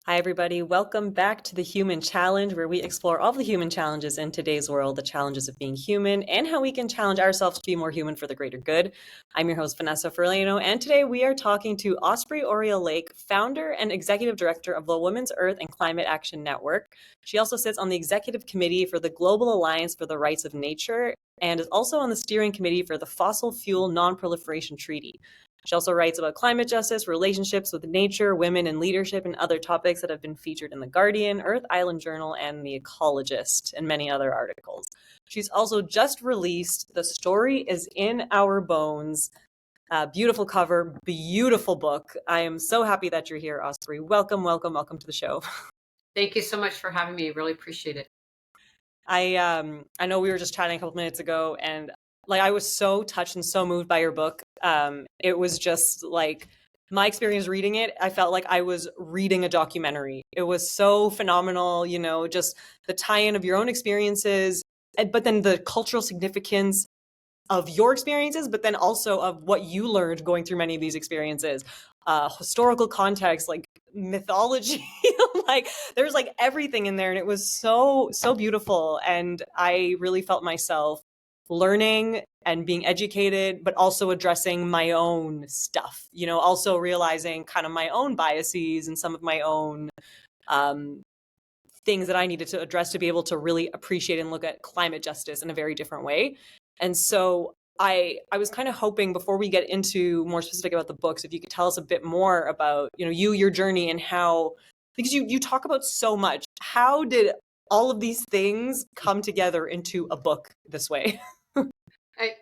Hi, everybody. Welcome back to the Human Challenge, where we explore all the human challenges in today's world, the challenges of being human, and how we can challenge ourselves to be more human for the greater good. I'm your host, Vanessa Ferlano, and today we are talking to Osprey Orielle Lake, founder and executive director of the Women's Earth and Climate Action Network. She also sits on the executive committee for the Global Alliance for the Rights of Nature and is also on the steering committee for the Fossil Fuel Non-Proliferation Treaty. She also writes about climate justice, relationships with nature, women in leadership, and other topics that have been featured in The Guardian, Earth Island Journal, and The Ecologist, and many other articles. She's also just released The Story is in Our Bones. Beautiful cover, beautiful book. I am so happy that you're here, Osprey. Welcome, welcome, welcome to the show. Thank you so much for having me. Really appreciate it. I know we were just chatting a couple minutes ago, and like I was so touched and so moved by your book. It was just like my experience reading it. I felt like I was reading a documentary. It was so phenomenal, just the tie-in of your own experiences, but then the cultural significance of your experiences, but then also of what you learned going through many of these experiences. Historical context, like mythology, like there's like everything in there, and it was so beautiful. And I really felt myself learning and being educated, but also addressing my own stuff. Also realizing kind of my own biases and some of my own um, things that I needed to address to be able to really appreciate and look at climate justice in a very different way. And so I was kind of hoping before we get into more specific about the books, if you could tell us a bit more about, your journey and how, because you talk about so much. How did all of these things come together into a book this way?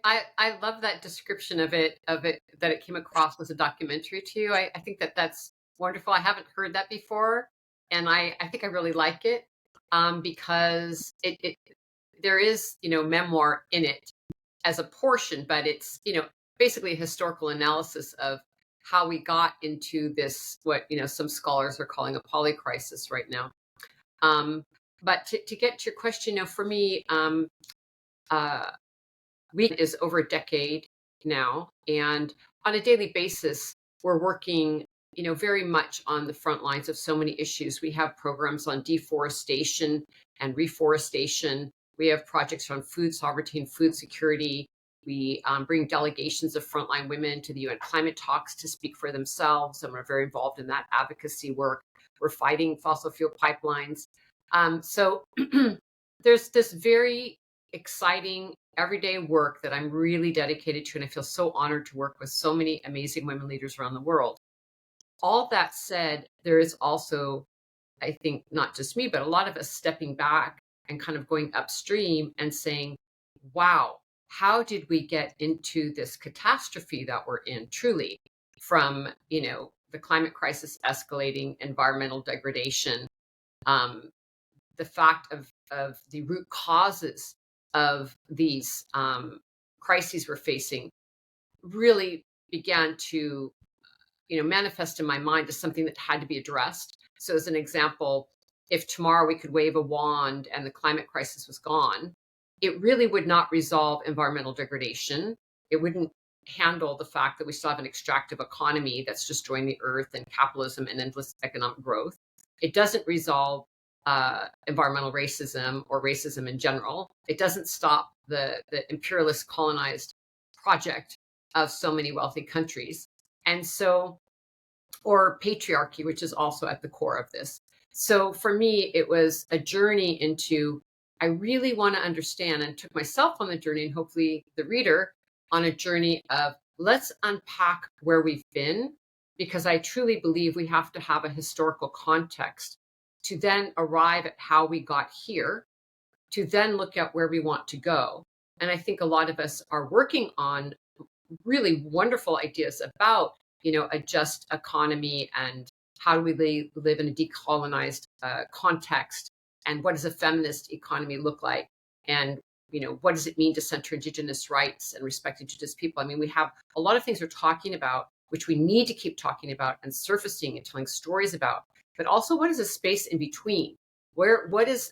I love that description of it that it came across as a documentary to you. I think that's wonderful. I haven't heard that before, and I think I really like it because it there is memoir in it as a portion, but it's basically a historical analysis of how we got into this what some scholars are calling a polycrisis right now. Um, but to get to your question, for me. Uh, WECAN is over a decade now, and on a daily basis, we're working, very much on the front lines of so many issues. We have programs on deforestation and reforestation. We have projects on food sovereignty and food security. We bring delegations of frontline women to the UN climate talks to speak for themselves, and we're very involved in that advocacy work. We're fighting fossil fuel pipelines. So there's this very exciting everyday work that I'm really dedicated to, and I feel so honored to work with so many amazing women leaders around the world. All that said, there is also, I think, not just me, but a lot of us stepping back and kind of going upstream and saying, wow, how did we get into this catastrophe that we're in, truly, from, the climate crisis escalating, environmental degradation, um, the fact of the root causes of these crises we're facing really began to manifest in my mind as something that had to be addressed. So as an example, if tomorrow we could wave a wand and the climate crisis was gone, it really would not resolve environmental degradation. It wouldn't handle the fact that we still have an extractive economy that's destroying the earth and capitalism and endless economic growth. It doesn't resolve environmental racism or racism in general. It doesn't stop the imperialist colonized project of so many wealthy countries. And so, or patriarchy, which is also at the core of this. So for me, it was a journey into, I really want to understand, and took myself on the journey, and hopefully the reader on a journey of let's unpack where we've been, because I truly believe we have to have a historical context to then arrive at how we got here, to then look at where we want to go. And I think a lot of us are working on really wonderful ideas about, a just economy and how do we live in a decolonized context, and what does a feminist economy look like, and what does it mean to center Indigenous rights and respect Indigenous people. I mean, we have a lot of things we're talking about, which we need to keep talking about and surfacing and telling stories about, but also what is a space in between,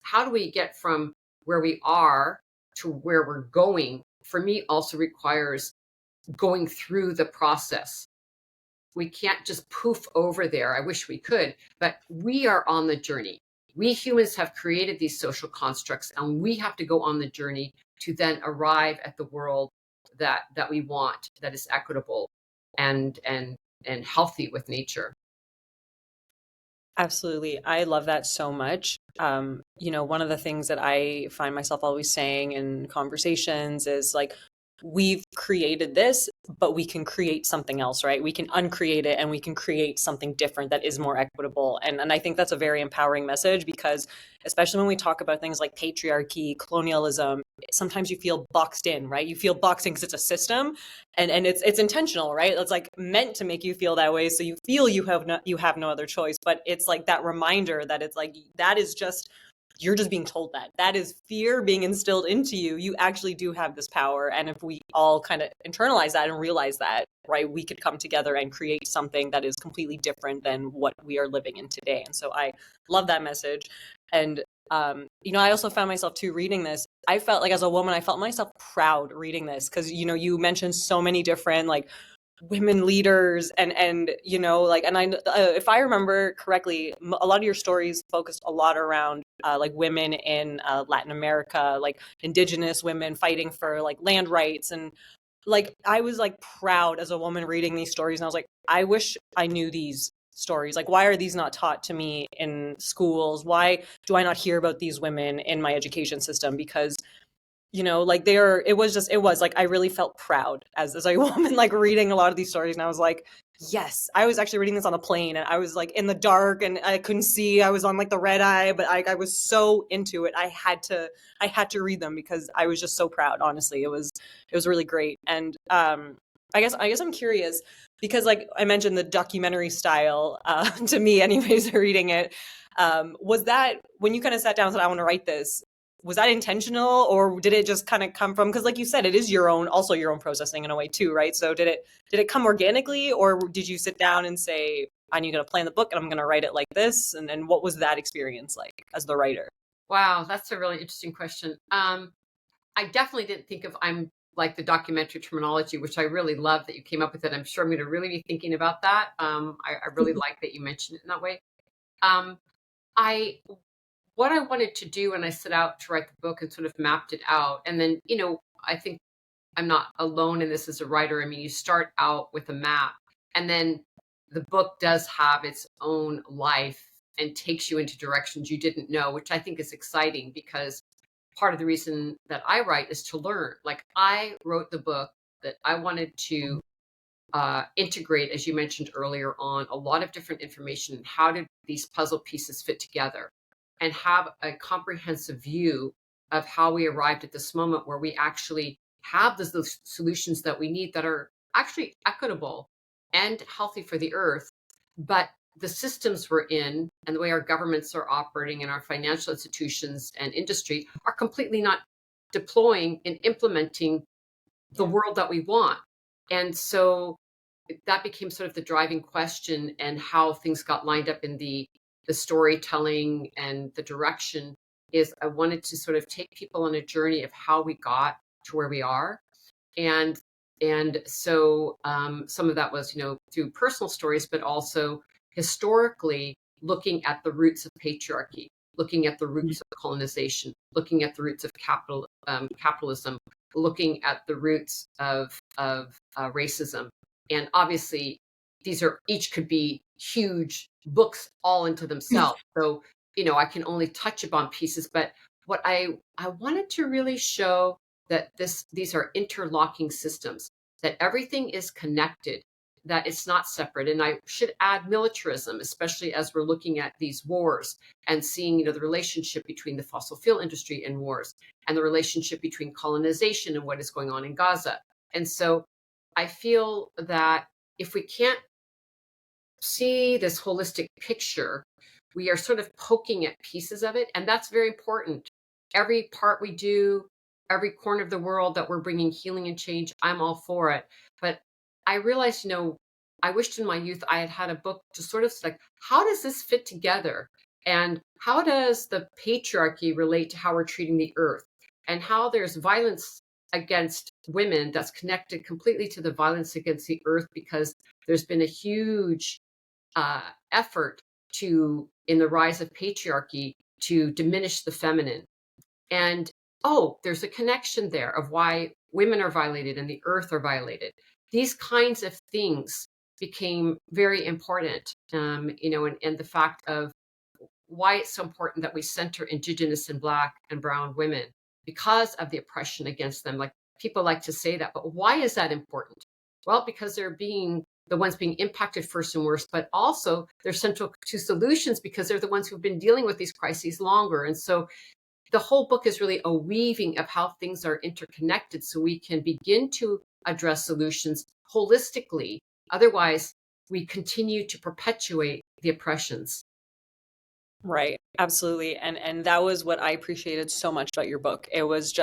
how do we get from where we are to where we're going. For me also requires going through the process we can't just poof over there. I wish we could, but we are on the journey. We humans have created these social constructs, and we have to go on the journey to then arrive at the world that we want, that is equitable and healthy with nature. Absolutely. I love that so much. One of the things that I find myself always saying in conversations is like, we've created this, but we can create something else, right? We can uncreate it and we can create something different that is more equitable. And I think that's a very empowering message because, especially when we talk about things like patriarchy, colonialism, sometimes you feel boxed in, right? You feel boxed in because it's a system, and it's intentional, right? It's like meant to make you feel that way, so you feel you have no other choice. But it's like that reminder that it's like that is just, you're just being told that is fear being instilled into you. You actually do have this power, and if we all kind of internalize that and realize that, right, we could come together and create something that is completely different than what we are living in today. And so I love that message. And I also found myself too reading this. I felt like, as a woman, I felt myself proud reading this because you mentioned so many different like women leaders and like, and I if I remember correctly, a lot of your stories focused a lot around like women in Latin America, like indigenous women fighting for like land rights. And like I was like proud as a woman reading these stories, and I was like, I wish I knew these stories. Like, why are these not taught to me in schools? Why do I not hear about these women in my education system? Because like it was like I really felt proud as a woman, like reading a lot of these stories. And I was like, yes. I was actually reading this on a plane, and I was like in the dark and I couldn't see. I was on like the red eye, but I was so into it. I had to read them because I was just so proud. Honestly, it was really great. And I guess I'm curious because, like I mentioned, the documentary style, to me anyways, reading it, was that when you kind of sat down and said, I want to write this, was that intentional, or did it just kind of come from, because like you said, it is also your own processing in a way too, right? So did it come organically, or did you sit down and say, I'm going to plan the book and I'm going to write it like this? And what was that experience like as the writer? Wow, that's a really interesting question. I definitely didn't think of I'm like the documentary terminology, which I really love that you came up with it. I'm sure I'm going to really be thinking about that. I really like that you mentioned it in that way. Um, I What I wanted to do when I set out to write the book and sort of mapped it out, and then I think I'm not alone in this as a writer. I mean, you start out with a map, and then the book does have its own life and takes you into directions you didn't know, which I think is exciting because part of the reason that I write is to learn. Like, I wrote the book that I wanted to integrate, as you mentioned earlier on, a lot of different information. How did these puzzle pieces fit together? And have a comprehensive view of how we arrived at this moment where we actually have those solutions that we need that are actually equitable and healthy for the earth. But the systems we're in and the way our governments are operating and our financial institutions and industry are completely not deploying and implementing the Yeah. world that we want. And so that became sort of the driving question, and how things got lined up in the storytelling and the direction is I wanted to sort of take people on a journey of how we got to where we are. And so some of that was through personal stories, but also historically looking at the roots of patriarchy, looking at the roots of colonization, looking at the roots of capitalism, looking at the roots of racism. And obviously, these are each could be huge books all into themselves. So I can only touch upon pieces, but what I wanted to really show that these are interlocking systems, that everything is connected, that it's not separate. And I should add militarism, especially as we're looking at these wars and seeing the relationship between the fossil fuel industry and wars, and the relationship between colonization and what is going on in Gaza. And so I feel that if we can't see this holistic picture, we are sort of poking at pieces of it. And that's very important. Every part we do, every corner of the world that we're bringing healing and change, I'm all for it. But I realized, I wished in my youth I had had a book to sort of like, how does this fit together? And how does the patriarchy relate to how we're treating the earth? And how there's violence against women that's connected completely to the violence against the earth, because there's been a huge effort in the rise of patriarchy, to diminish the feminine. And there's a connection there of why women are violated and the earth are violated. These kinds of things became very important, and the fact of why it's so important that we center Indigenous and Black and Brown women because of the oppression against them. Like, people like to say that, but why is that important? Well, because they're being the ones being impacted first and worst, but also they're central to solutions because they're the ones who've been dealing with these crises longer. And so the whole book is really a weaving of how things are interconnected so we can begin to address solutions holistically. Otherwise, we continue to perpetuate the oppressions. Right. Absolutely. And that was what I appreciated so much about your book. It was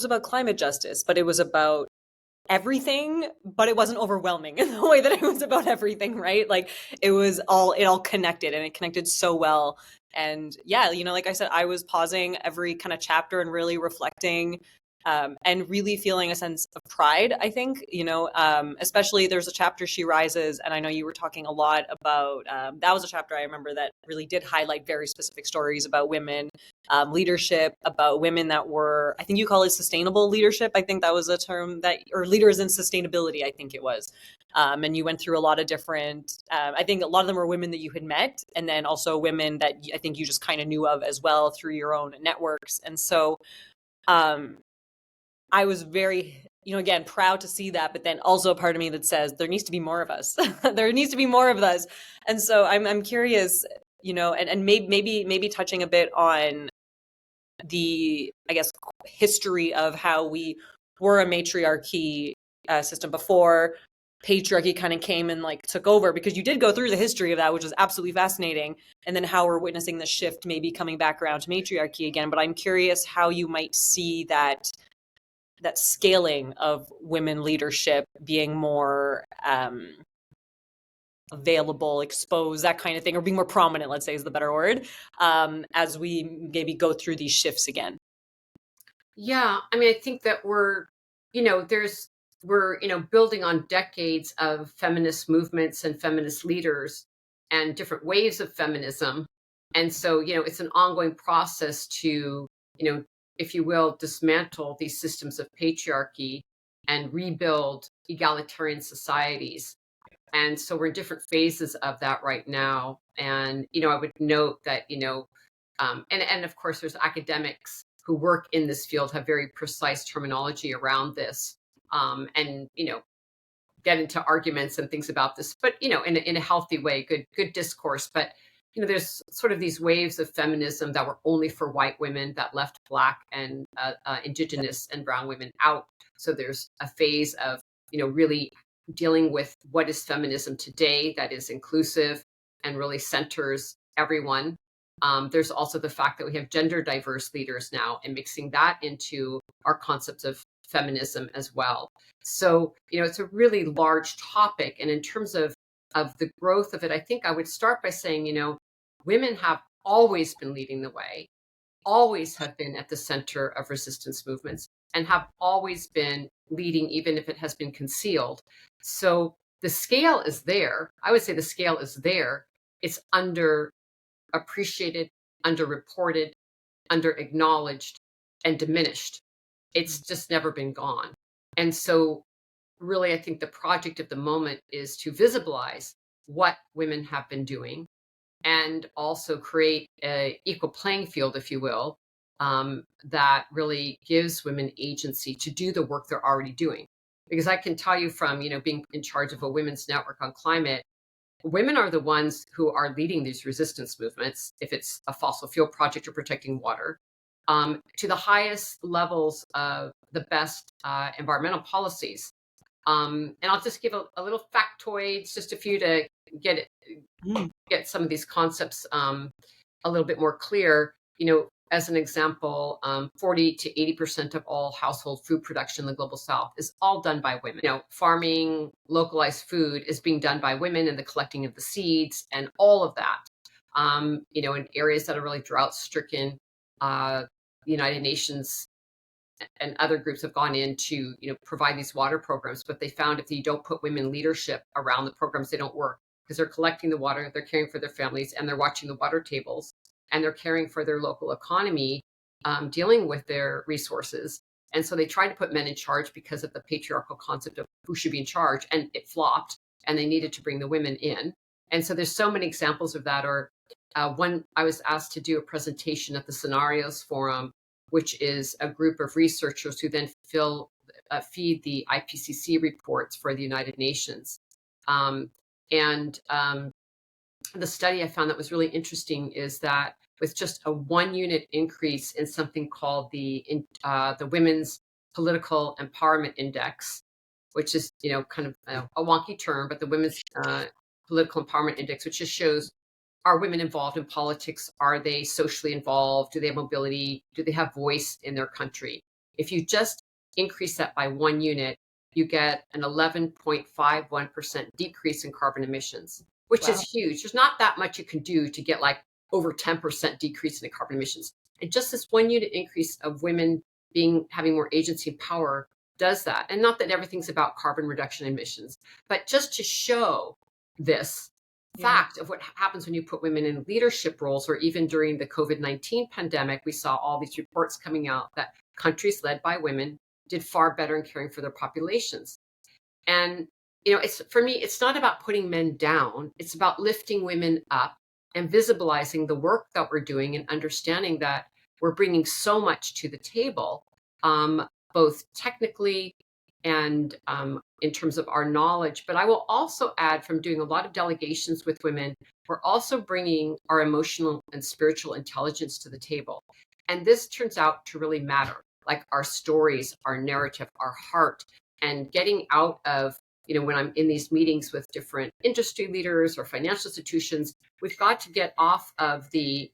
about climate justice, but it was about everything, but it wasn't overwhelming in the way that it was about everything, right? Like, it all connected, and it connected so well. And yeah, like I said, I was pausing every kind of chapter and really reflecting, and really feeling a sense of pride, I think, especially there's a chapter, She Rises. And I know you were talking a lot about, that was a chapter I remember that really did highlight very specific stories about women, leadership, about women that were, I think you call it sustainable leadership. I think that was a term or leaders in sustainability, I think it was. And you went through a lot of different, I think a lot of them were women that you had met, and then also women that I think you just kind of knew of as well through your own networks. And so, I was very, again, proud to see that, but then also a part of me that says there needs to be more of us. There needs to be more of us. And so I'm curious, and maybe touching a bit on the, I guess, history of how we were a matriarchy system before patriarchy kind of came and like took over, because you did go through the history of that, which is absolutely fascinating. And then how we're witnessing the shift, maybe coming back around to matriarchy again. But I'm curious how you might see that scaling of women leadership being more available, exposed, that kind of thing, or being more prominent, let's say is the better word, as we maybe go through these shifts again. Yeah, I mean, I think that we're building on decades of feminist movements and feminist leaders and different waves of feminism. And so, it's an ongoing process to, if you will, dismantle these systems of patriarchy and rebuild egalitarian societies. And so we're in different phases of that right now. And, I would note that, and of course, there's academics who work in this field, have very precise terminology around this, and, get into arguments and things about this, but, in a healthy way, good discourse. But, there's sort of these waves of feminism that were only for white women that left Black and Indigenous and Brown women out. So there's a phase of, really dealing with what is feminism today that is inclusive and really centers everyone. There's also the fact that we have gender diverse leaders now, and mixing that into our concepts of feminism as well. So, it's a really large topic. And in terms of the growth of it, I think I would start by saying, women have always been leading the way, always have been at the center of resistance movements, and have always been leading, even if it has been concealed. So the scale is there. I would say the scale is there. It's underappreciated, underreported, underacknowledged, and diminished. It's just never been gone. And so really, I think the project of the moment is to visibilize what women have been doing, and also create an equal playing field, if you will, that really gives women agency to do the work they're already doing. Because I can tell you from, being in charge of a women's network on climate, women are the ones who are leading these resistance movements, if it's a fossil fuel project or protecting water, to the highest levels of the best environmental policies. And I'll just give a little factoids, just a few to get some of these concepts a little bit more clear. As an example, 40 to 80% of all household food production in the global south is all done by women. Farming, localized food is being done by women, and the collecting of the seeds and all of that. In areas that are really drought stricken, the United Nations and other groups have gone in to, provide these water programs, but they found if you don't put women leadership around the programs, they don't work because they're collecting the water, they're caring for their families, and they're watching the water tables, and they're caring for their local economy, dealing with their resources. And so they tried to put men in charge because of the patriarchal concept of who should be in charge, and it flopped, and they needed to bring the women in. And so there's so many examples of that. Or when I was asked to do a presentation at the Scenarios Forum, which is a group of researchers who then feed the IPCC reports for the United Nations. And the study I found that was really interesting is that with just a 1 unit increase in something called the Women's Political Empowerment Index, which is kind of a wonky term, but the Women's Political Empowerment Index, which just shows, are women involved in politics? Are they socially involved? Do they have mobility? Do they have voice in their country? If you just increase that by 1 unit, you get an 11.51% decrease in carbon emissions, which is huge. There's not that much you can do to get like over 10% decrease in the carbon emissions. And just this 1 unit increase of women having more agency and power does that. And not that everything's about carbon reduction emissions, but just to show this fact of what happens when you put women in leadership roles. Or even during the COVID-19 pandemic, we saw all these reports coming out that countries led by women did far better in caring for their populations. And for me, it's not about putting men down. It's about lifting women up and visibilizing the work that we're doing and understanding that we're bringing so much to the table, both technically and in terms of our knowledge. But I will also add, from doing a lot of delegations with women, we're also bringing our emotional and spiritual intelligence to the table. And this turns out to really matter, like our stories, our narrative, our heart, and getting out of, when I'm in these meetings with different industry leaders or financial institutions, we've got to get off of the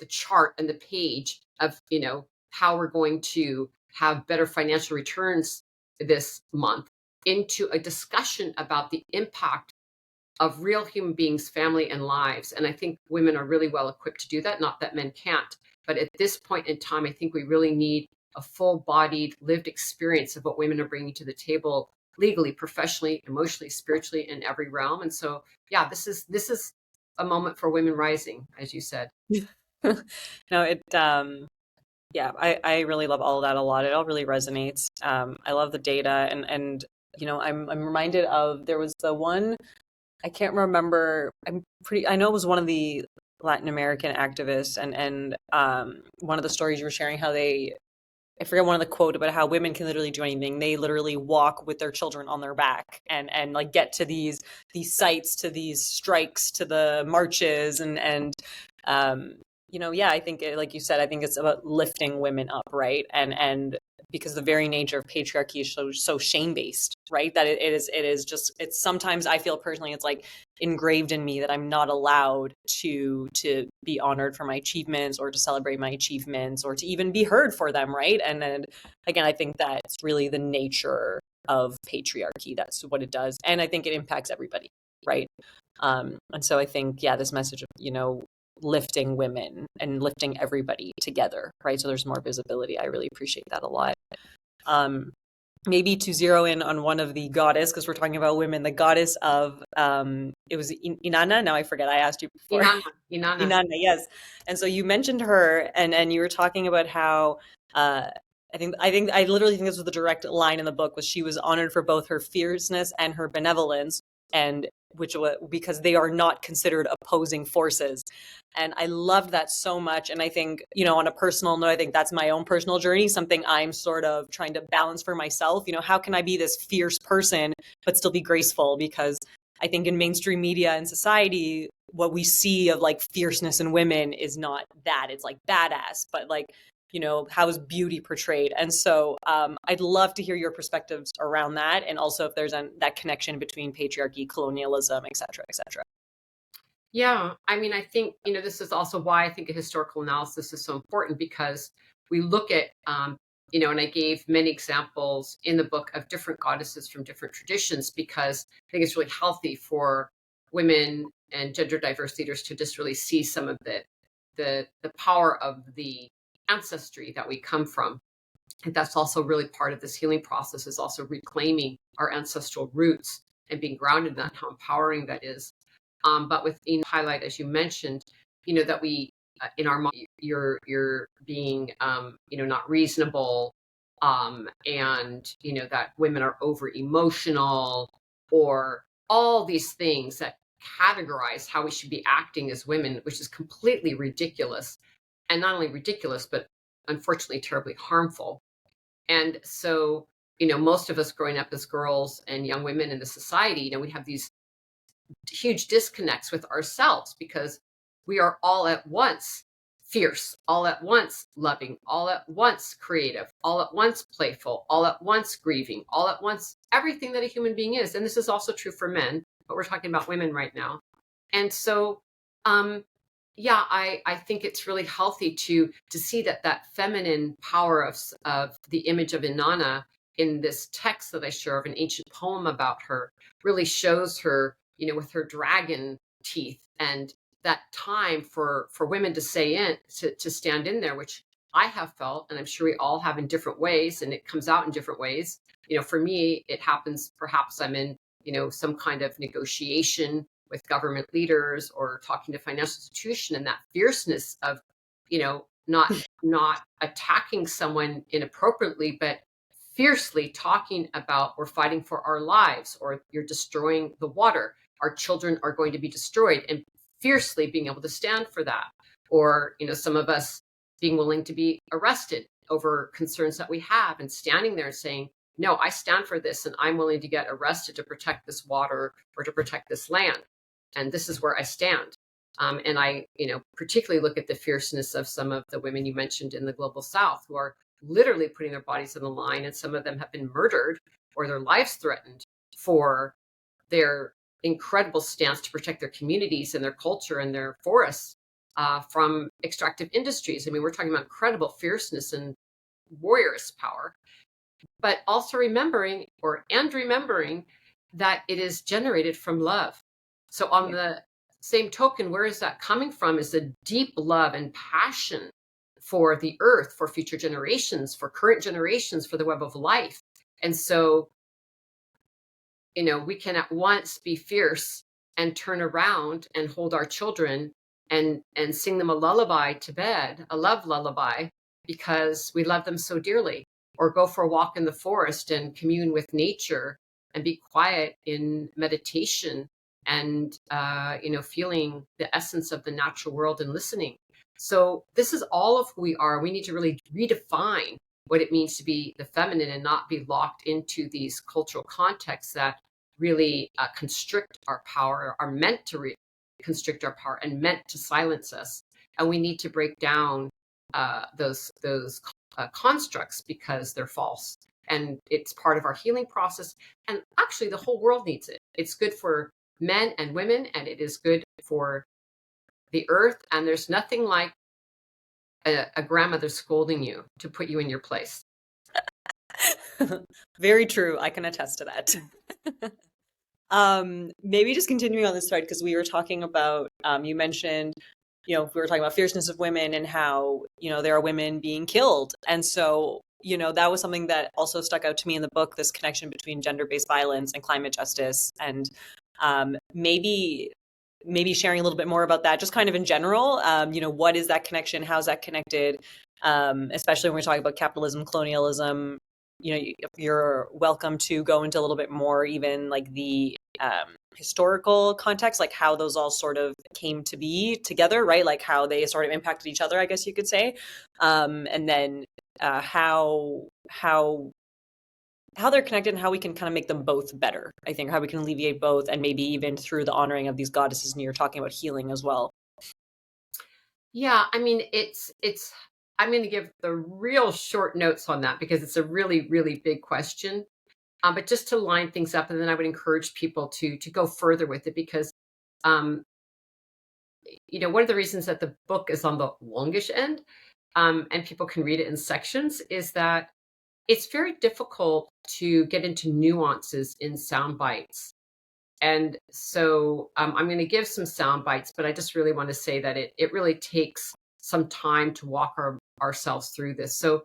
chart and the page of, how we're going to have better financial returns this month, into a discussion about the impact of real human beings, family, and lives. And I think women are really well equipped to do that. Not that men can't, but at this point in time, I think we really need a full-bodied, lived experience of what women are bringing to the table, legally, professionally, emotionally, spiritually, in every realm. And so, this is a moment for women rising, as you said. I really love all of that a lot. It all really resonates. I love the data, and I'm reminded of, there was the one, I can't remember. I know it was one of the Latin American activists, and one of the stories you were sharing, how I forget one of the quote about how women can literally do anything. They literally walk with their children on their back and like get to these sites, to these strikes, to the marches, and I think like you said, I think it's about lifting women up, right? And because the very nature of patriarchy is so shame-based, right? That it is just, it's sometimes, I feel personally, it's like engraved in me that I'm not allowed to be honored for my achievements, or to celebrate my achievements, or to even be heard for them, right? And then again, I think that's really the nature of patriarchy. That's what it does. And I think it impacts everybody, right? And so I think, this message of, lifting women and lifting everybody together, right? So there's more visibility. I really appreciate that a lot. Maybe to zero in on one of the goddess, because we're talking about women, the goddess of, it was Inanna. Now I forget. I asked you before. Inanna, yes. And so you mentioned her, and you were talking about how, I literally think this was the direct line in the book, was she was honored for both her fierceness and her benevolence, and because they are not considered opposing forces. And I loved that so much. And I think, on a personal note, I think that's my own personal journey, something I'm sort of trying to balance for myself. How can I be this fierce person, but still be graceful? Because I think in mainstream media and society, what we see of like fierceness in women is not that. It's like badass, but like, how is beauty portrayed? And so I'd love to hear your perspectives around that. And also if there's that connection between patriarchy, colonialism, et cetera, et cetera. Yeah, I mean, I think, this is also why I think a historical analysis is so important, because we look at, and I gave many examples in the book of different goddesses from different traditions, because I think it's really healthy for women and gender diverse leaders to just really see some of the power of the ancestry that we come from. think that's also really part of this healing process, is also reclaiming our ancestral roots and being grounded in that, how empowering that is. But with highlight, as you mentioned, that we in our you're being not reasonable, and that women are over emotional, or all these things that categorize how we should be acting as women, which is completely ridiculous, and not only ridiculous, but unfortunately terribly harmful. And so, most of us growing up as girls and young women in the society, we have these huge disconnects with ourselves, because we are all at once fierce, all at once loving, all at once creative, all at once playful, all at once grieving, all at once everything that a human being is. And this is also true for men, but we're talking about women right now. And so, yeah, I think it's really healthy to see that feminine power of the image of Inanna in this text that I share of an ancient poem about her really shows her, with her dragon teeth, and that time for women to to stand in there, which I have felt, and I'm sure we all have in different ways, and it comes out in different ways. For me, it happens, perhaps I'm in, some kind of negotiation with government leaders or talking to financial institution, and that fierceness of, not attacking someone inappropriately, but fiercely talking about, we're fighting for our lives, or you're destroying the water, our children are going to be destroyed, and fiercely being able to stand for that. Or, some of us being willing to be arrested over concerns that we have, and standing there and saying, no, I stand for this, and I'm willing to get arrested to protect this water or to protect this land. And this is where I stand. And I, particularly look at the fierceness of some of the women you mentioned in the global South, who are literally putting their bodies on the line, and some of them have been murdered or their lives threatened for their incredible stance to protect their communities and their culture and their forests from extractive industries. I mean, we're talking about incredible fierceness and warrior's power, but also remembering that it is generated from love. So on the same token, where is that coming from? Is a deep love and passion for the earth, for future generations, for current generations, for the web of life. And so, we can at once be fierce and turn around and hold our children and sing them a lullaby to bed, a love lullaby, because we love them so dearly, or go for a walk in the forest and commune with nature and be quiet in meditation and, feeling the essence of the natural world and listening. So this is all of who we are. We need to really redefine what it means to be the feminine, and not be locked into these cultural contexts that really constrict our power, are meant to constrict our power and meant to silence us. And we need to break down those constructs, because they're false. And it's part of our healing process. And actually, the whole world needs it. It's good for men and women, and it is good for the earth. And there's nothing like a grandmother scolding you to put you in your place. Very true. I can attest to that. Maybe just continuing on this thread, because we were talking about, you mentioned, we were talking about fierceness of women and how, there are women being killed. And so, that was something that also stuck out to me in the book, this connection between gender-based violence and climate justice. And maybe sharing a little bit more about that, just kind of in general. What is that connection? How's that connected? Especially when we're talking about capitalism, colonialism. You're welcome to go into a little bit more, even like the historical context, like how those all sort of came to be together, right? Like how they sort of impacted each other, I guess you could say. And then how they're connected and how we can kind of make them both better. I think how we can alleviate both, and maybe even through the honoring of these goddesses. And you're talking about healing as well. Yeah, I mean, I'm going to give the real short notes on that, because it's a really, really big question. But just to line things up, and then I would encourage people to go further with it, because, one of the reasons that the book is on the longish end, and people can read it in sections, is that it's very difficult to get into nuances in sound bites. And so I'm going to give some sound bites, but I just really want to say that it really takes some time to walk ourselves through this. So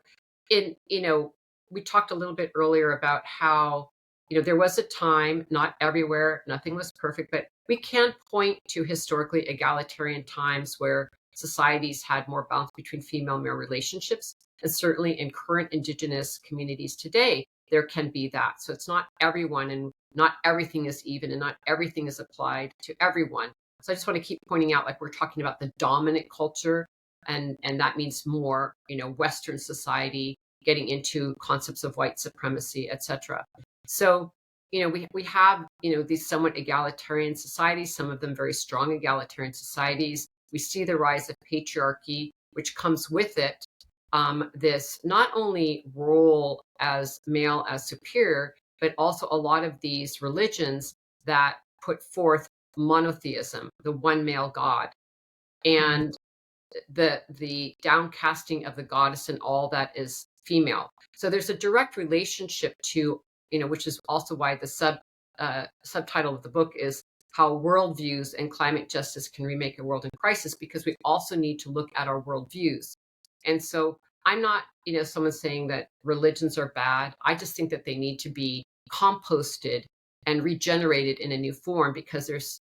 we talked a little bit earlier about how, there was a time, not everywhere, nothing was perfect, but we can point to historically egalitarian times where societies had more balance between female-male relationships. And certainly in current Indigenous communities today, there can be that. So it's not everyone, and not everything is even, and not everything is applied to everyone. So I just want to keep pointing out, like, we're talking about the dominant culture, and that means more, Western society getting into concepts of white supremacy, etc. So, we have, these somewhat egalitarian societies, some of them very strong egalitarian societies. We see the rise of patriarchy, which comes with it this not only role as male as superior, but also a lot of these religions that put forth monotheism, the one male god, and the downcasting of the goddess and all that is female. So there's a direct relationship to, which is also why the subtitle of the book is How Worldviews and Climate Justice Can Remake a World in Crisis, because we also need to look at our worldviews. And so I'm not, someone saying that religions are bad. I just think that they need to be composted and regenerated in a new form, because there's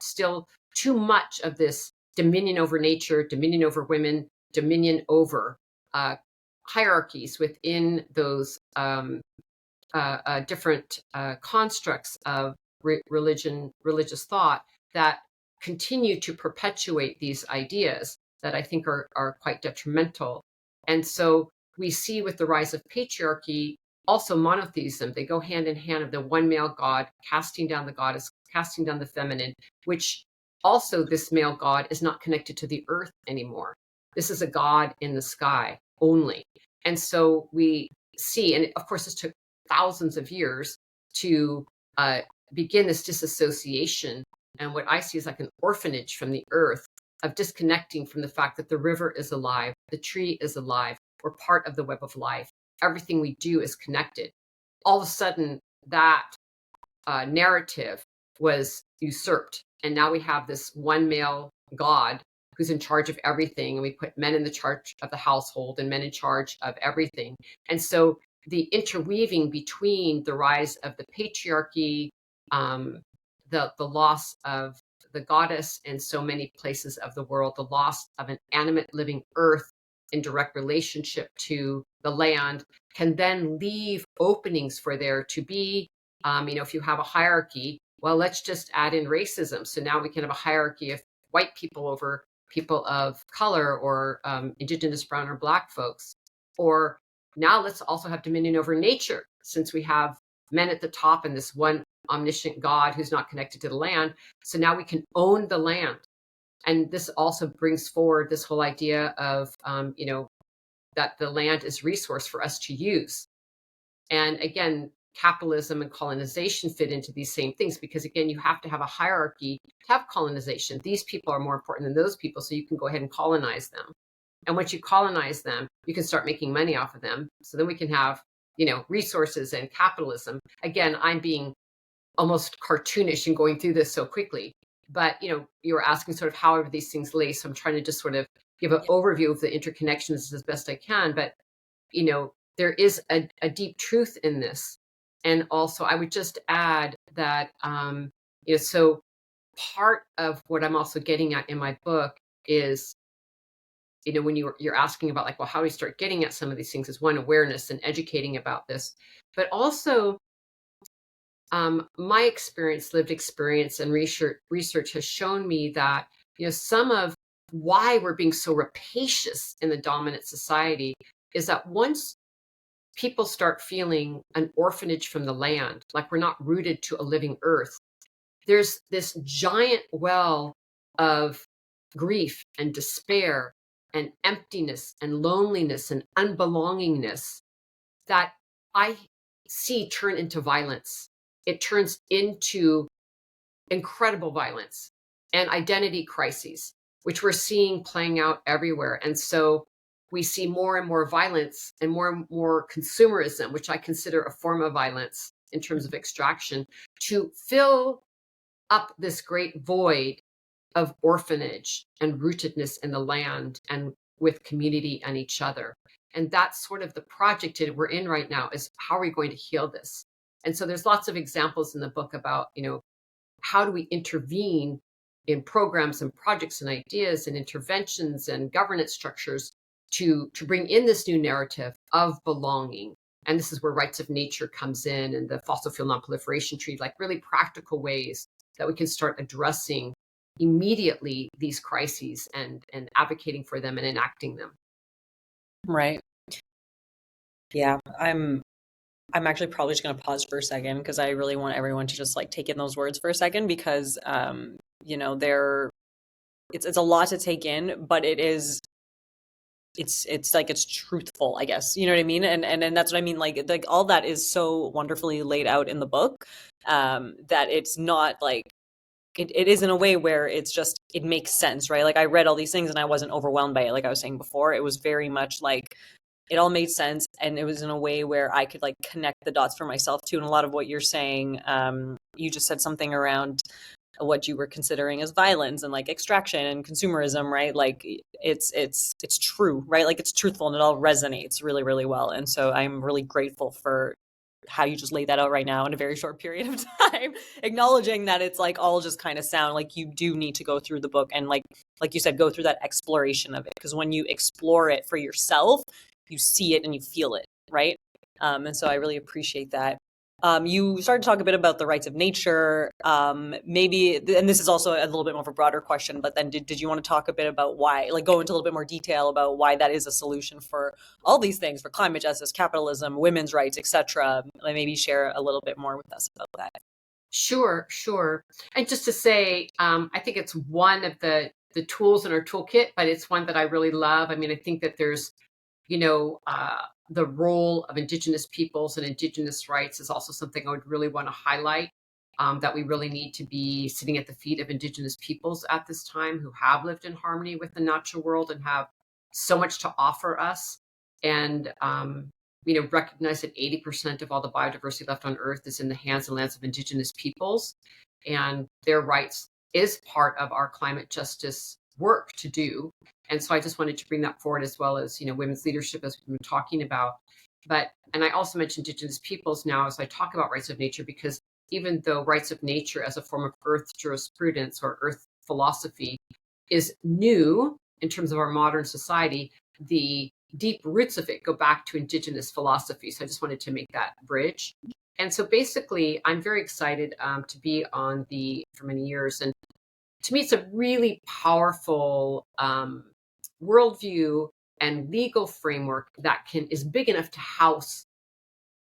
still too much of this dominion over nature, dominion over women, dominion over hierarchies within those different constructs of religious thought that continue to perpetuate these ideas that I think are quite detrimental. And so we see with the rise of patriarchy also monotheism. They go hand in hand of the one male god casting down the goddess, casting down the feminine, which also this male god is not connected to the earth anymore. This is a god in the sky only. And so we see, and of course this took thousands of years to begin this disassociation, and what I see is like an orphanage from the earth, of disconnecting from the fact that the river is alive, the tree is alive, we're part of the web of life, everything we do is connected. All of a sudden that narrative was usurped, and now we have this one male god who's in charge of everything, and we put men in the charge of the household and men in charge of everything. And so the interweaving between the rise of the patriarchy, the loss of the goddess in so many places of the world, the loss of an animate living earth in direct relationship to the land, can then leave openings for there to be, if you have a hierarchy, well, let's just add in racism. So now we can have a hierarchy of white people over people of color, or indigenous, brown, or black folks. Or now let's also have dominion over nature, since we have men at the top and this one omniscient God who's not connected to the land. So now we can own the land. And this also brings forward this whole idea of, that the land is resource for us to use. And again, capitalism and colonization fit into these same things, because again, you have to have a hierarchy to have colonization. These people are more important than those people, so you can go ahead and colonize them. And once you colonize them, you can start making money off of them. So then we can have, resources and capitalism. Again, I'm being almost cartoonish and going through this so quickly, but you were asking sort of how are these things laced. So I'm trying to just sort of give an overview of the interconnections as best I can. But there is a deep truth in this. And also, I would just add that so part of what I'm also getting at in my book is, when you're asking about, like, well, how do we start getting at some of these things, is one, awareness and educating about this, but also my experience, lived experience, and research has shown me that some of why we're being so rapacious in the dominant society is that once people start feeling an orphanage from the land, like we're not rooted to a living earth, there's this giant well of grief and despair and emptiness and loneliness and unbelongingness that I see turn into violence. It turns into incredible violence and identity crises, which we're seeing playing out everywhere. And so we see more and more violence and more consumerism, which I consider a form of violence in terms of extraction, to fill up this great void of orphanage and rootedness in the land, and with community and each other. And that's sort of the project that we're in right now, is how are we going to heal this? And so there's lots of examples in the book about, how do we intervene in programs and projects and ideas and interventions and governance structures to bring in this new narrative of belonging. And this is where rights of nature comes in, and the Fossil Fuel Non-Proliferation Treaty, like really practical ways that we can start addressing immediately these crises and advocating for them and enacting them. Right. Yeah, I'm actually probably just going to pause for a second because I really want everyone to just like take in those words for a second because it's a lot to take in, but it's like it's truthful, I guess. You know what I mean? And that's what I mean. Like all that is so wonderfully laid out in the book, that it's not like it is in a way where it's just it makes sense, right? Like I read all these things and I wasn't overwhelmed by it, like I was saying before. It was very much like it all made sense, and it was in a way where I could like connect the dots for myself too. And a lot of what you're saying, you just said something around what you were considering as violence and like extraction and consumerism, right? Like it's true, right? Like it's truthful and it all resonates really, really well. And so I'm really grateful for how you just laid that out right now in a very short period of time, acknowledging that it's like all just kind of sound like you do need to go through the book and like you said, go through that exploration of it. Because when you explore it for yourself, you see it and you feel it, right? And so I really appreciate that. You started to talk a bit about the rights of nature, maybe, and this is also a little bit more of a broader question, but then did you want to talk a bit about why, like go into a little bit more detail about why that is a solution for all these things, for climate justice, capitalism, women's rights, etc. Maybe share a little bit more with us about that. Sure. And just to say, I think it's one of the tools in our toolkit, but it's one that I really love. I mean, I think that there's, the role of Indigenous peoples and Indigenous rights is also something I would really want to highlight, that we really need to be sitting at the feet of Indigenous peoples at this time who have lived in harmony with the natural world and have so much to offer us. And, recognize that 80% of all the biodiversity left on Earth is in the hands and lands of Indigenous peoples, and their rights is part of our climate justice work to do. And so I just wanted to bring that forward, as well as, women's leadership, as we've been talking about. And I also mentioned Indigenous peoples now as I talk about rights of nature, because even though rights of nature as a form of earth jurisprudence or earth philosophy is new in terms of our modern society, the deep roots of it go back to Indigenous philosophy. So I just wanted to make that bridge. And so basically, I'm very excited to be on for many years. And to me, it's a really powerful worldview and legal framework that is big enough to house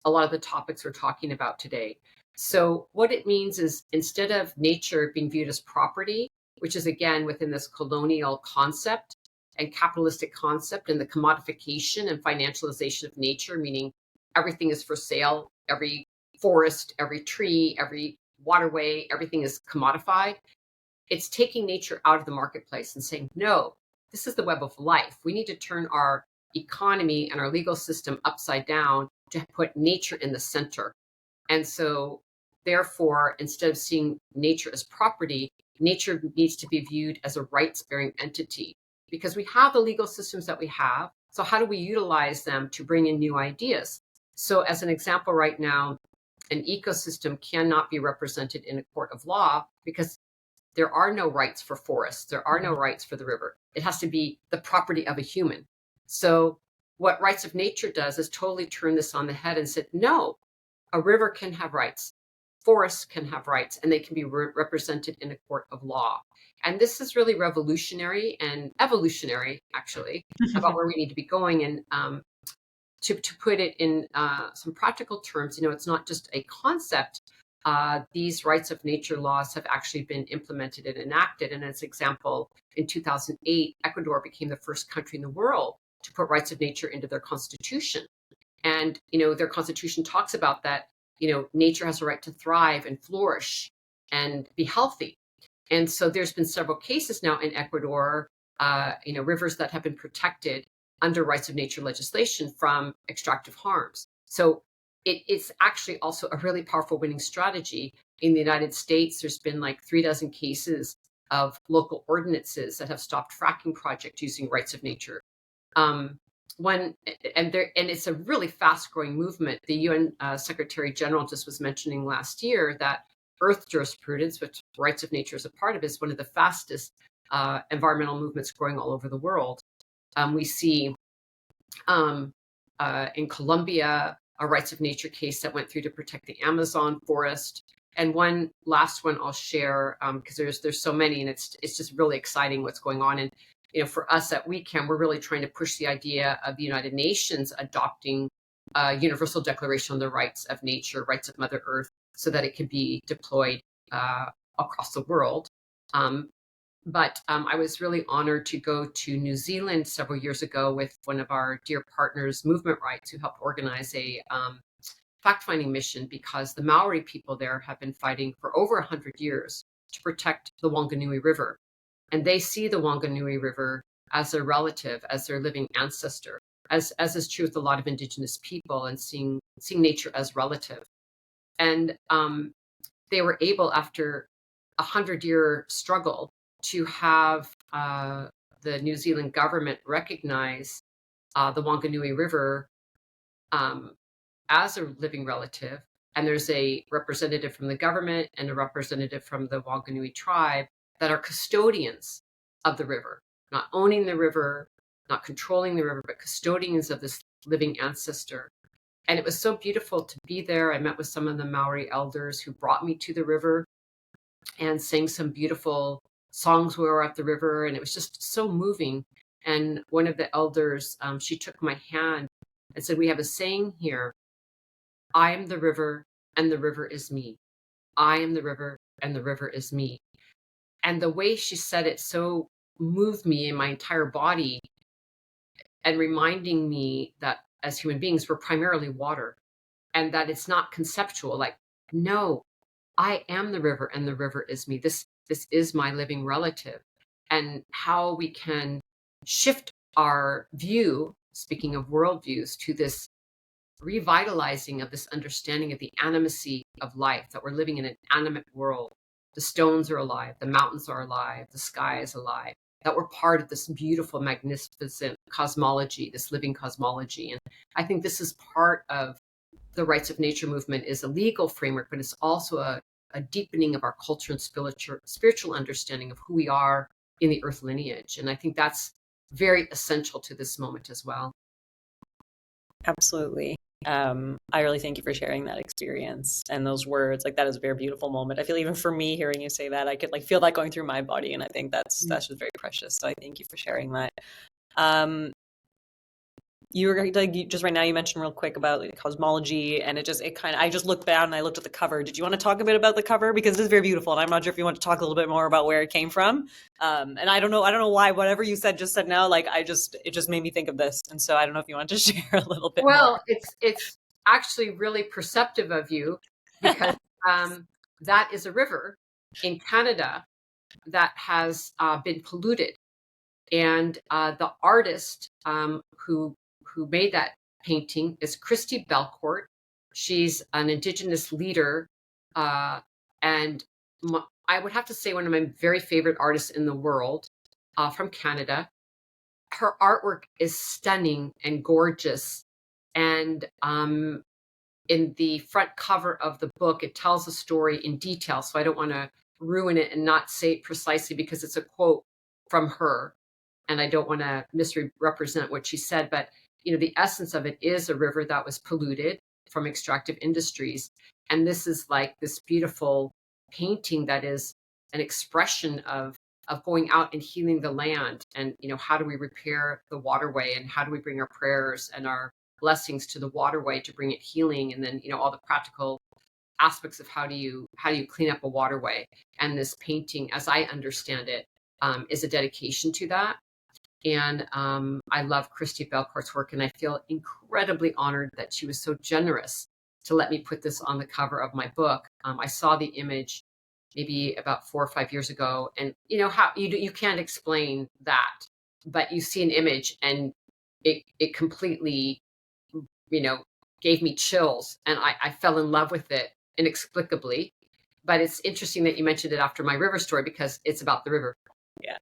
a lot of the topics we're talking about today. So what it means is, instead of nature being viewed as property, which is again within this colonial concept and capitalistic concept and the commodification and financialization of nature, meaning everything is for sale, every forest, every tree, every waterway, everything is commodified. It's taking nature out of the marketplace and saying, no, this is the web of life. We need to turn our economy and our legal system upside down to put nature in the center. And so, therefore, instead of seeing nature as property, nature needs to be viewed as a rights-bearing entity, because we have the legal systems that we have. So how do we utilize them to bring in new ideas? So as an example right now, an ecosystem cannot be represented in a court of law because there are no rights for forests. There are no rights for the river. It has to be the property of a human. So what rights of nature does is totally turn this on the head and said, no, a river can have rights. Forests can have rights, and they can be represented in a court of law. And this is really revolutionary and evolutionary, actually, about where we need to be going. And to put it in some practical terms, it's not just a concept. These rights of nature laws have actually been implemented and enacted. And as an example, in 2008, Ecuador became the first country in the world to put rights of nature into their constitution. And, their constitution talks about that, nature has a right to thrive and flourish and be healthy. And so there's been several cases now in Ecuador, rivers that have been protected under rights of nature legislation from extractive harms. So it's actually also a really powerful winning strategy. In the United States, there's been like 36 cases of local ordinances that have stopped fracking projects using rights of nature. Um, when and it's a really fast growing movement. The UN Secretary General just was mentioning last year that Earth jurisprudence, which rights of nature is a part of, is one of the fastest environmental movements growing all over the world. We see um, in Colombia a rights of nature case that went through to protect the Amazon forest. And one last one I'll share, because there's so many, and it's just really exciting what's going on. And for us at WECAN, we're really trying to push the idea of the United Nations adopting a Universal Declaration on the Rights of Nature, rights of Mother Earth, so that it can be deployed across the world. But I was really honored to go to New Zealand several years ago with one of our dear partners, Movement Rights, who helped organize a fact-finding mission, because the Maori people there have been fighting for over 100 years to protect the Wanganui River. And they see the Wanganui River as their relative, as their living ancestor, as is true with a lot of Indigenous people, and seeing nature as relative. And they were able, after a 100-year struggle, to have the New Zealand government recognize the Wanganui River as a living relative. And there's a representative from the government and a representative from the Wanganui tribe that are custodians of the river, not owning the river, not controlling the river, but custodians of this living ancestor. And it was so beautiful to be there. I met with some of the Maori elders who brought me to the river and sang some beautiful songs when we were at the river. And it was just so moving. And one of the elders, she took my hand and said, "We have a saying here: I am the river and the river is me. I am the river and the river is me." And the way she said it so moved me in my entire body, and reminding me that as human beings, we're primarily water, and that it's not conceptual. Like, no, I am the river and the river is me. This is my living relative. And how we can shift our view, speaking of worldviews, to this revitalizing of this understanding of the animacy of life, that we're living in an animate world. The stones are alive, the mountains are alive, the sky is alive, that we're part of this beautiful, magnificent cosmology, this living cosmology. And I think this is part of the rights of nature movement, is a legal framework, but it's also a deepening of our culture and spiritual understanding of who we are in the earth lineage. And I think that's very essential to this moment as well. Absolutely. I really thank you for sharing that experience and those words. Like, that is a very beautiful moment. I feel even for me, hearing you say that, I could like feel that going through my body, and I think that's just very precious. So I thank you for sharing that. You were like, just right now, you mentioned real quick about like cosmology, and I just looked down and I looked at the cover. Did you want to talk a bit about the cover, because it is very beautiful, and I'm not sure if you want to talk a little bit more about where it came from. And I don't know why whatever you said now, like it just made me think of this, and so I don't know if you want to share a little bit more. Well, it's actually really perceptive of you, because that is a river in Canada that has been polluted, and the artist who made that painting is Christy Belcourt. She's an Indigenous leader, and I would have to say one of my very favorite artists in the world, from Canada. Her artwork is stunning and gorgeous. And in the front cover of the book, it tells a story in detail. So I don't want to ruin it and not say it precisely, because it's a quote from her, and I don't want to misrepresent what she said. But the essence of it is a river that was polluted from extractive industries, and this is like this beautiful painting that is an expression of going out and healing the land. And how do we repair the waterway, and how do we bring our prayers and our blessings to the waterway to bring it healing, and then all the practical aspects of how do you clean up a waterway. And this painting, as I understand it, is a dedication to that. And I love Christy Belcourt's work, and I feel incredibly honored that she was so generous to let me put this on the cover of my book. I saw the image maybe about 4 or 5 years ago, and how you can't explain that, but you see an image and it completely gave me chills, and I fell in love with it inexplicably. But it's interesting that you mentioned it after my river story, because it's about the river. Yeah.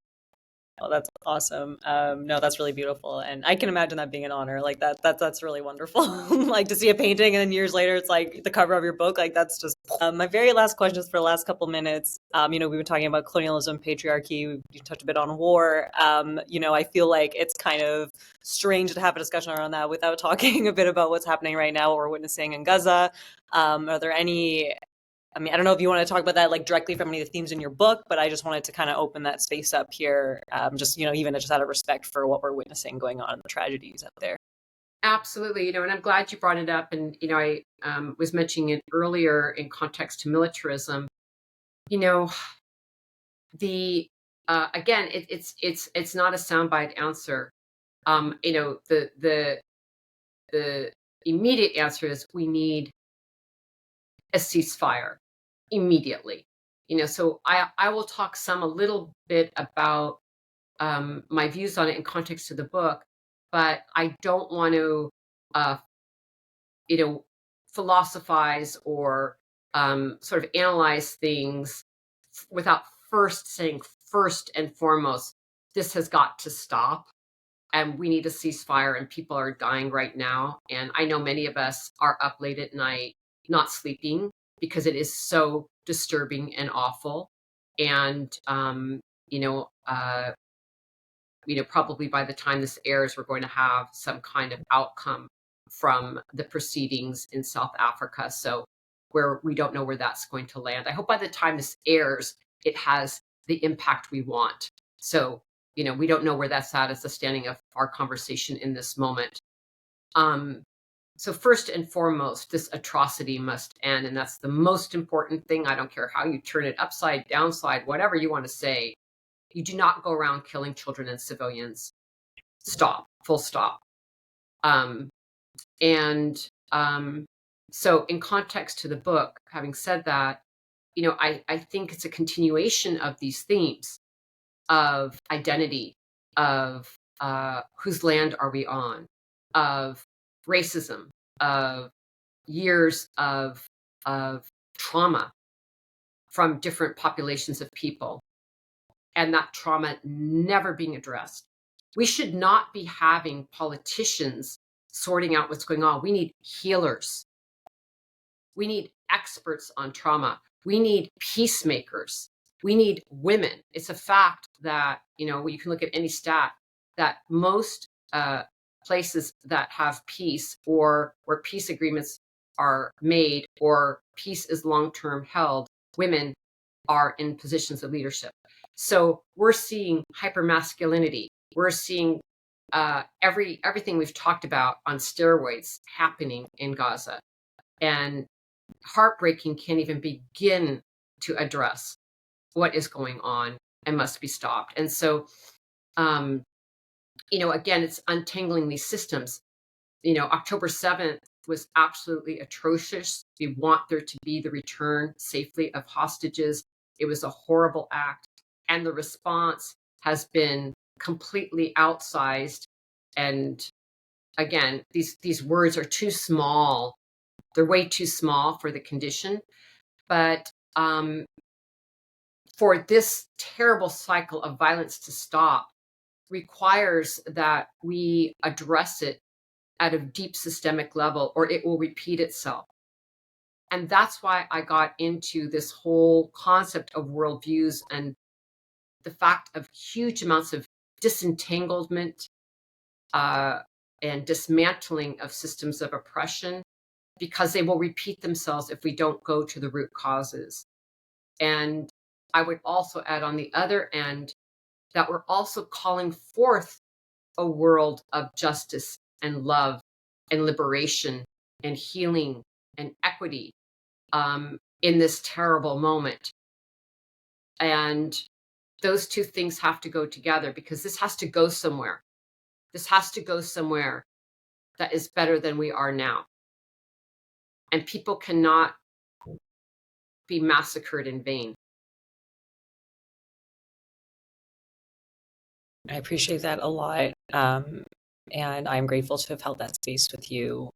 Oh, that's awesome. No, that's really beautiful, and I can imagine that being an honor. Like that's really wonderful. Like to see a painting, and then years later, it's like the cover of your book. Like that's just. My very last question is for the last couple minutes. We've been talking about colonialism, patriarchy. We touched a bit on war. I feel like it's kind of strange to have a discussion around that without talking a bit about what's happening right now, what we're witnessing in Gaza. Are there any I don't know if you want to talk about that like directly from any of the themes in your book, but I just wanted to kind of open that space up here, even just out of respect for what we're witnessing going on, the tragedies out there. Absolutely, and I'm glad you brought it up. And I was mentioning it earlier in context to militarism. The again, it's not a soundbite answer. The immediate answer is we need a ceasefire immediately. So I will talk a little bit about my views on it in context to the book, but I don't want to, uh, philosophize or sort of analyze things without first saying, first and foremost, this has got to stop. And we need a ceasefire, and people are dying right now. And I know many of us are up late at night, not sleeping, because it is so disturbing and awful. And, probably by the time this airs, we're going to have some kind of outcome from the proceedings in South Africa. So, where we don't know where that's going to land. I hope by the time this airs, it has the impact we want. So, we don't know where that's at as the standing of our conversation in this moment. So first and foremost, this atrocity must end, and that's the most important thing. I don't care how you turn it upside, downside, whatever you want to say. You do not go around killing children and civilians. Stop. Full stop. Um, and so in context to the book, having said that, I think it's a continuation of these themes of identity, of whose land are we on, of racism, of years of trauma from different populations of people, and that trauma never being addressed. We should not be having politicians sorting out what's going on. We need healers. We need experts on trauma. We need peacemakers. We need women. It's a fact that, you can look at any stat that most places that have peace or where peace agreements are made or peace is long-term held, women are in positions of leadership. So we're seeing hypermasculinity. We're seeing everything we've talked about on steroids happening in Gaza. And heartbreaking can't even begin to address what is going on and must be stopped. And so, again, it's untangling these systems. October 7th was absolutely atrocious. We want there to be the return safely of hostages. It was a horrible act. And the response has been completely outsized. And again, these words are too small. They're way too small for the condition. But for this terrible cycle of violence to stop requires that we address it at a deep systemic level, or it will repeat itself. And that's why I got into this whole concept of worldviews and the fact of huge amounts of disentanglement and dismantling of systems of oppression, because they will repeat themselves if we don't go to the root causes. And I would also add on the other end that we're also calling forth a world of justice and love and liberation and healing and equity in this terrible moment. And those two things have to go together, because this has to go somewhere. This has to go somewhere that is better than we are now. And people cannot be massacred in vain. I appreciate that a lot. And I'm grateful to have held that space with you.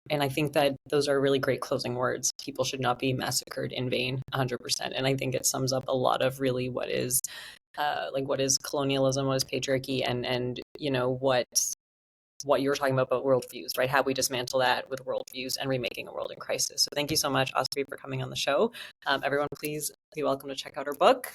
And I think that those are really great closing words. People should not be massacred in vain, 100%. And I think it sums up a lot of really what is what is colonialism, what is patriarchy, and what you're talking about worldviews, right? How we dismantle that with worldviews and remaking a world in crisis. So thank you so much, Osprey, for coming on the show. Everyone, please be welcome to check out her book.